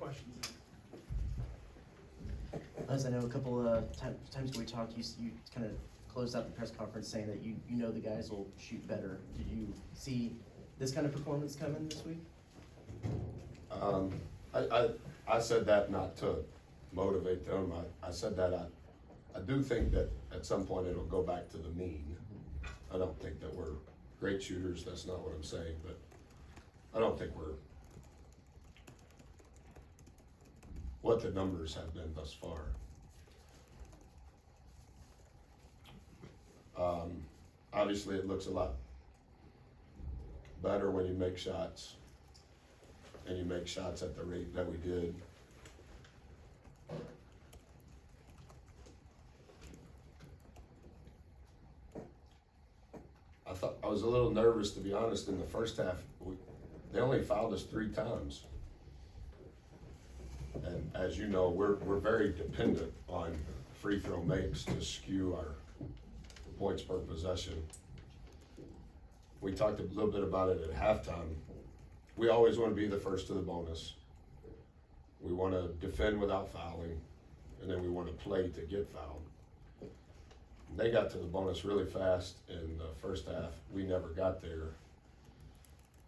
questions. As I know, a couple times we talked, you kind of closed out the press conference saying that you know the guys will shoot better. Did you see this kind of performance coming this week? I said that not to motivate them. I said that I do think that at some point it'll go back to the mean. I don't think that we're great shooters. That's not what I'm saying, but I don't think we're what the numbers have been thus far. Obviously, it looks a lot better when you make shots, and you make shots at the rate that we did. I was a little nervous, to be honest, in the first half. They only fouled us 3 times. And as you know, we're very dependent on free throw makes to skew our points per possession. We talked a little bit about it at halftime. We always want to be the first to the bonus. We want to defend without fouling, and then we want to play to get fouled. They got to the bonus really fast in the first half. We never got there.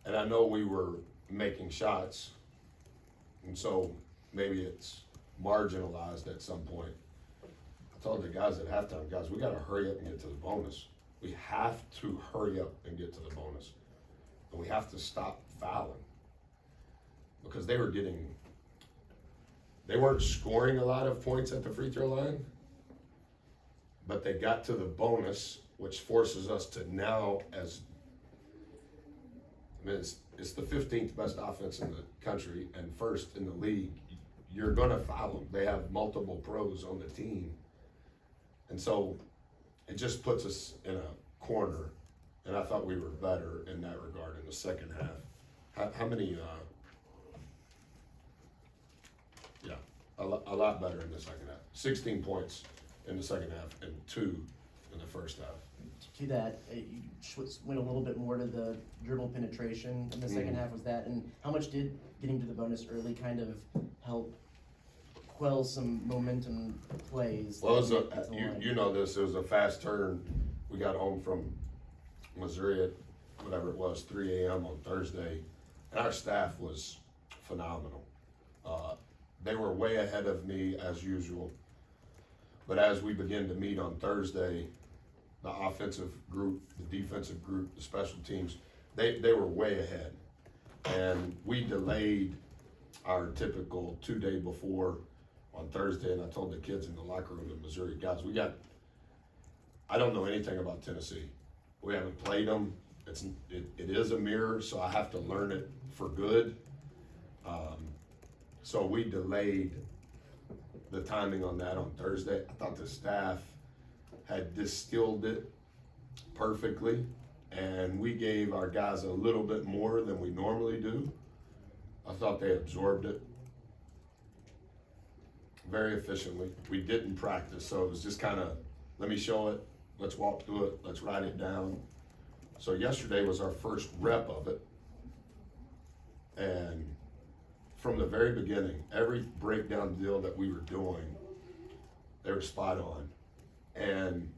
And I know we were making shots, and so maybe it's marginalized at some point. I told the guys at halftime, guys, we got to hurry up and get to the bonus. We have to hurry up and get to the bonus. And we have to stop fouling. Because they weren't scoring a lot of points at the free throw line, but they got to the bonus, which forces us to now, it's the 15th best offense in the country and first in the league. You're gonna foul them. They have multiple pros on the team. And so it just puts us in a corner, and I thought we were better in that regard in the second half. How many, a lot better in the second half. 16 points in the second half and 2 in the first half. To that, you went a little bit more to the dribble penetration in the second half. Was that, and how much did getting to the bonus early kind of help quell some momentum plays? Well, you know this, it was a fast turn. We got home from Missouri at whatever it was, 3 a.m. on Thursday, and our staff was phenomenal. They were way ahead of me as usual, but as we began to meet on Thursday, the offensive group, the defensive group, the special teams, they were way ahead, and we delayed our typical 2-day before on Thursday, and I told the kids in the locker room in Missouri, guys, I don't know anything about Tennessee. We haven't played them. It is a mirror, so I have to learn it for good. So we delayed the timing on that on Thursday. I thought the staff had distilled it perfectly, and we gave our guys a little bit more than we normally do. I thought they absorbed it very efficiently. We didn't practice, so it was just kind of, let me show it, let's walk through it, let's write it down. So yesterday was our first rep of it, and from the very beginning, every breakdown deal that we were doing, they were spot on. And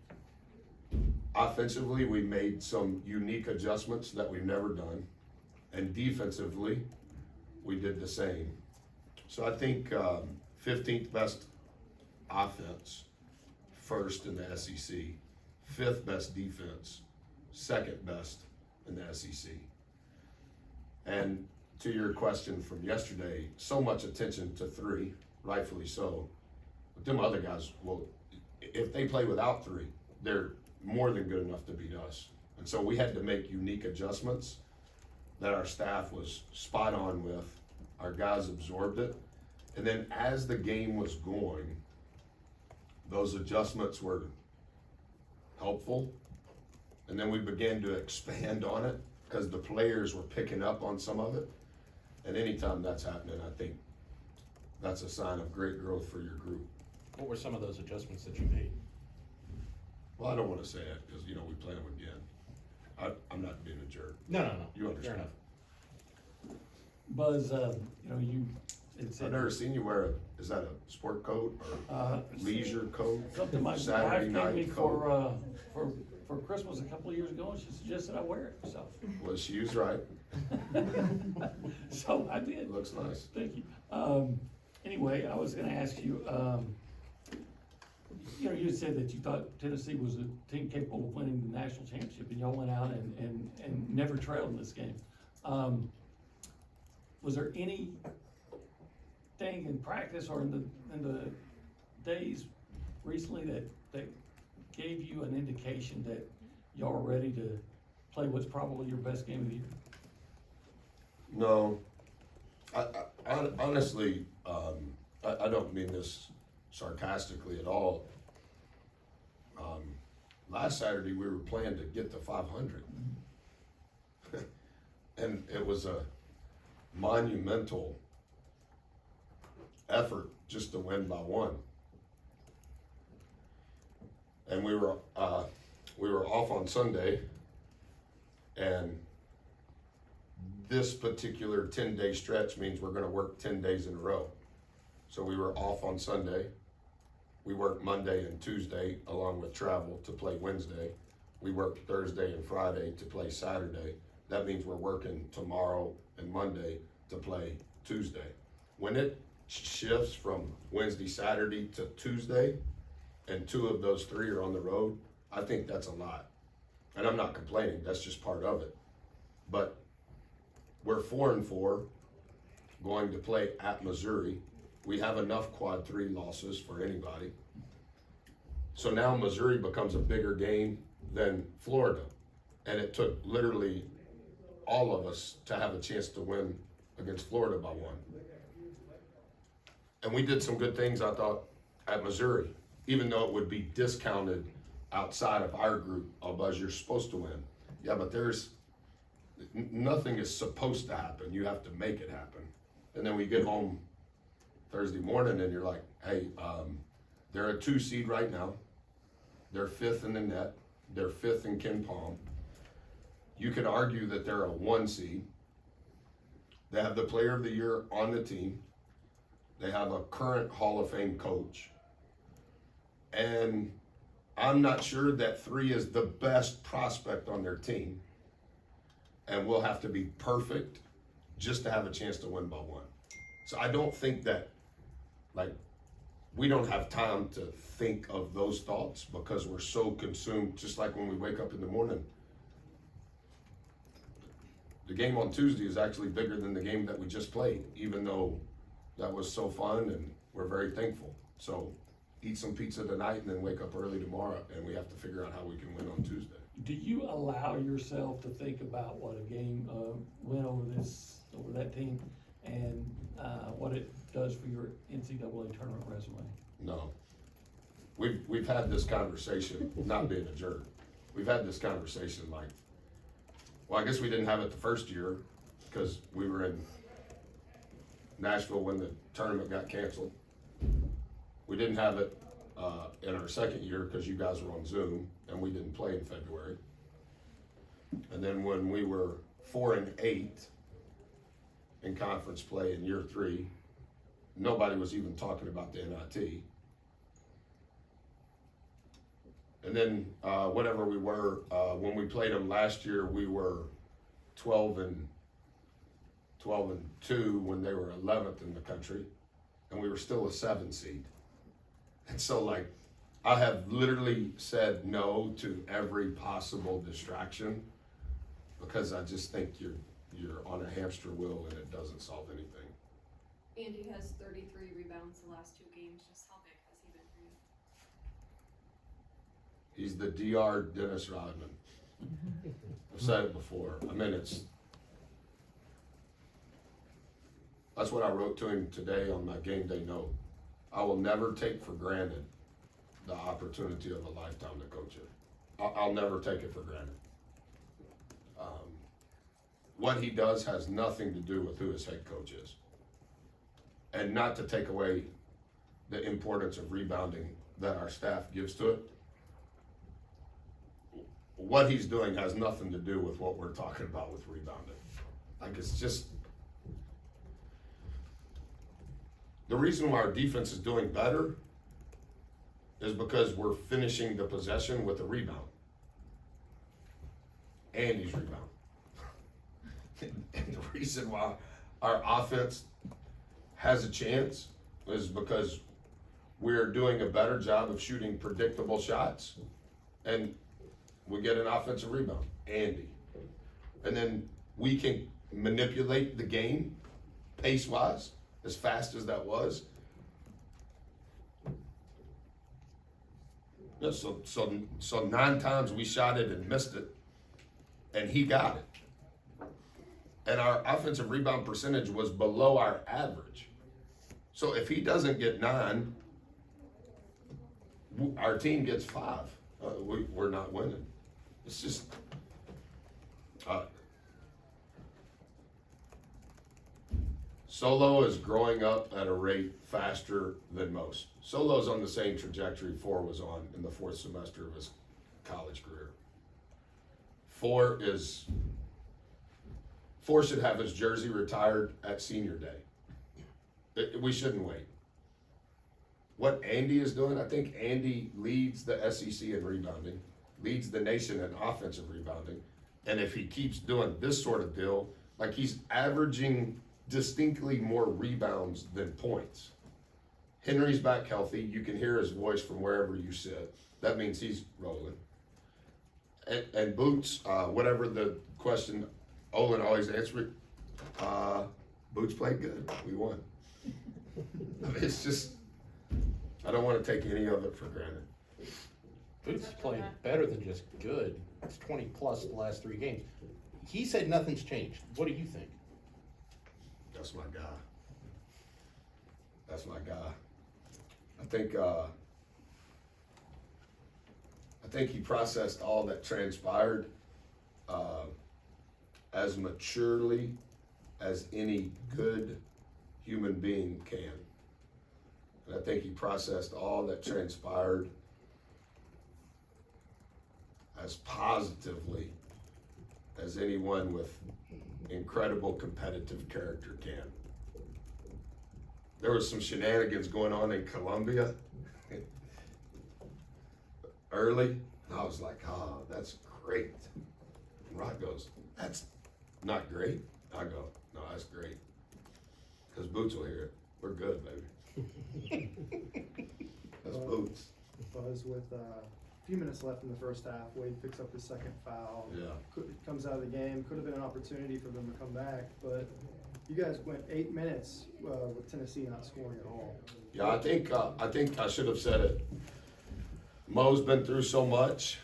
offensively, we made some unique adjustments that we've never done, and defensively, we did the same. So I think 15th best offense, first in the SEC, 5th best defense, 2nd best in the SEC. And to your question from yesterday, so much attention to 3, rightfully so. But them other guys, well, if they play without 3, they're more than good enough to beat us. And so we had to make unique adjustments that our staff was spot on with. Our guys absorbed it. And then as the game was going, those adjustments were helpful. And then we began to expand on it because the players were picking up on some of it. And anytime that's happening, I think that's a sign of great growth for your group. What were some of those adjustments that you made? Well, I don't want to say it because, we play them again. I'm not being a jerk. No. You understand. Fair enough. Buzz, you it I've said, never seen you wear is that a sport coat or leisure coat? something my wife Saturday gave night me coat. for Christmas a couple of years ago, and she suggested I wear it, so. Well, she was right. So I did. It looks nice. Thank you. Anyway, I was gonna ask you, you know, you said that you thought Tennessee was a team capable of winning the national championship, and y'all went out and never trailed in this game. Was there anything in practice or in the days recently that gave you an indication that y'all are ready to play what's probably your best game of the year? No, I honestly, I don't mean this sarcastically at all. Last Saturday, we were playing to get to 500. And it was a monumental effort just to win by one. And we were off on Sunday, and this particular 10-day stretch means we're gonna work 10 days in a row. So we were off on Sunday. We worked Monday and Tuesday along with travel to play Wednesday. We worked Thursday and Friday to play Saturday. That means we're working tomorrow and Monday to play Tuesday. When it shifts from Wednesday, Saturday to Tuesday, and 2 of those 3 are on the road, I think that's a lot. And I'm not complaining, that's just part of it. But we're 4-4, going to play at Missouri. We have enough quad 3 losses for anybody. So now Missouri becomes a bigger game than Florida. And it took literally all of us to have a chance to win against Florida by 1. And we did some good things, I thought, at Missouri, even though it would be discounted outside of our group of you're supposed to win. Yeah, but nothing is supposed to happen. You have to make it happen. And then we get home Thursday morning and you're like, hey, they're a 2 seed right now. They're 5th in the net. They're 5th in Ken Palm. You could argue that they're a 1 seed. They have the player of the year on the team. They have a current Hall of Fame coach. And I'm not sure that 3 is the best prospect on their team. And we'll have to be perfect just to have a chance to win by 1. So I don't think that, we don't have time to think of those thoughts because we're so consumed, just like when we wake up in the morning. The game on Tuesday is actually bigger than the game that we just played, even though that was so fun and we're very thankful. So eat some pizza tonight and then wake up early tomorrow, and we have to figure out how we can win on Tuesday. Do you allow yourself to think about what a game win over that team and what it does for your NCAA tournament resume? No. We've had this conversation, not being a jerk. We've had this conversation well, I guess we didn't have it the first year because we were in Nashville when the tournament got canceled. We didn't have it in our second year because you guys were on Zoom and we didn't play in February. And then when we were 4-8 in conference play in year 3, nobody was even talking about the NIT. And then whatever we were, when we played them last year, we were 12-2 when they were 11th in the country, and we were still a 7 seed. And so I have literally said no to every possible distraction because I just think you're on a hamster wheel and it doesn't solve anything. Andy has 33 rebounds the last 2 games. Just how big has he been for you? He's the DR Dennis Rodman. I've said it before. I mean, that's what I wrote to him today on my game day note. I will never take for granted the opportunity of a lifetime to coach it. I'll never take it for granted. What he does has nothing to do with who his head coach is. And not to take away the importance of rebounding that our staff gives to it. What he's doing has nothing to do with what we're talking about with rebounding. It's just, The reason why our defense is doing better is because we're finishing the possession with a rebound. Andy's rebound. And the reason why our offense has a chance is because we're doing a better job of shooting predictable shots, and we get an offensive rebound, Andy. And then we can manipulate the game pace-wise, as fast as that was. Yeah, so 9 times we shot it and missed it, and he got it. And our offensive rebound percentage was below our average. So if he doesn't get 9, our team gets 5. We're not winning. It's just, Solo is growing up at a rate faster than most. Solo's on the same trajectory 4 was on in the 4th semester of his college career. 4 should have his jersey retired at senior day. We shouldn't wait. What Andy is doing, I think Andy leads the SEC in rebounding, leads the nation in offensive rebounding, and if he keeps doing this sort of deal, like he's averaging distinctly more rebounds than points. Henry's back healthy. You can hear his voice from wherever you sit. That means he's rolling. And Boots, whatever the question Olin always answered, Boots played good. We won. It's just, I don't want to take any of it for granted. Boots played better than just good. It's 20 plus the last 3 games. He said nothing's changed. What do you think? That's my guy. That's my guy. I think he processed all that transpired as maturely as any good human being can. And I think he processed all that transpired as positively as anyone with incredible competitive character can. There was some shenanigans going on in Columbia early. And I was like, that's great. And Rod goes, that's not great. I go, no, that's great. Because Boots will hear it. We're good, baby. That's Boots. Buzz with a few minutes left in the first half. Wade picks up his second foul. Yeah. Comes out of the game. Could have been an opportunity for them to come back, but you guys went 8 minutes with Tennessee not scoring at all. Yeah, I think I should have said it. Mo's been through so much.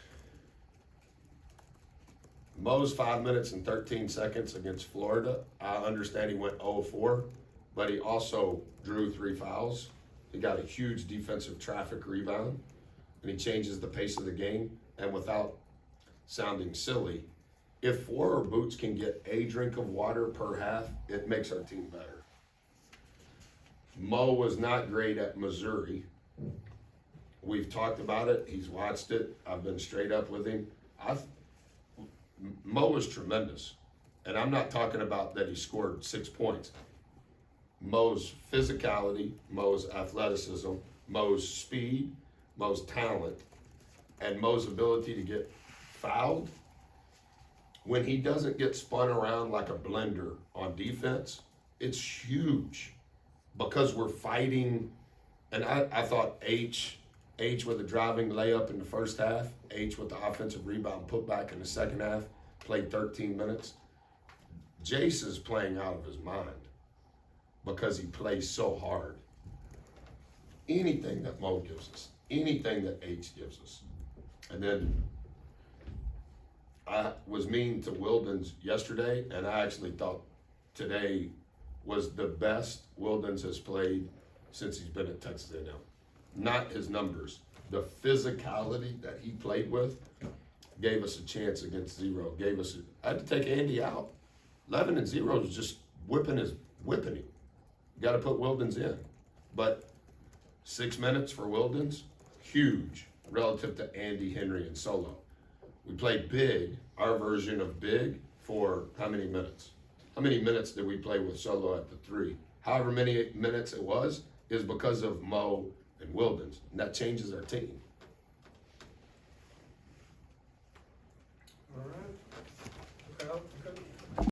Mo's 5 minutes and 13 seconds against Florida. I understand he went 0-4, but he also drew 3 fouls. He got a huge defensive traffic rebound, and he changes the pace of the game. And without sounding silly, if 4 Boots can get a drink of water per half, it makes our team better. Mo was not great at Missouri. We've talked about it. He's watched it. I've been straight up with him. Mo was tremendous. And I'm not talking about that he scored 6 points. Mo's physicality, Mo's athleticism, Mo's speed, Mo's talent, and Mo's ability to get fouled. When he doesn't get spun around like a blender on defense, it's huge because we're fighting. And I thought H with a driving layup in the first half, H with the offensive rebound putback in the second half, played 13 minutes. Jace is playing out of his mind because he plays so hard. Anything that Mo gives us, anything that H gives us. And then I was mean to Wildens yesterday, and I actually thought today was the best Wildens has played since he's been at Texas A&M. Not his numbers. The physicality that he played with gave us a chance against 0. I had to take Andy out. 11-0 was just whipping him. You got to put Wildens in. But 6 minutes for Wildens, huge relative to Andy, Henry, and Solo. We played big, our version of big, for how many minutes? How many minutes did we play with Solo at the 3? However many minutes it was, is because of Mo and Wildens, and that changes our team.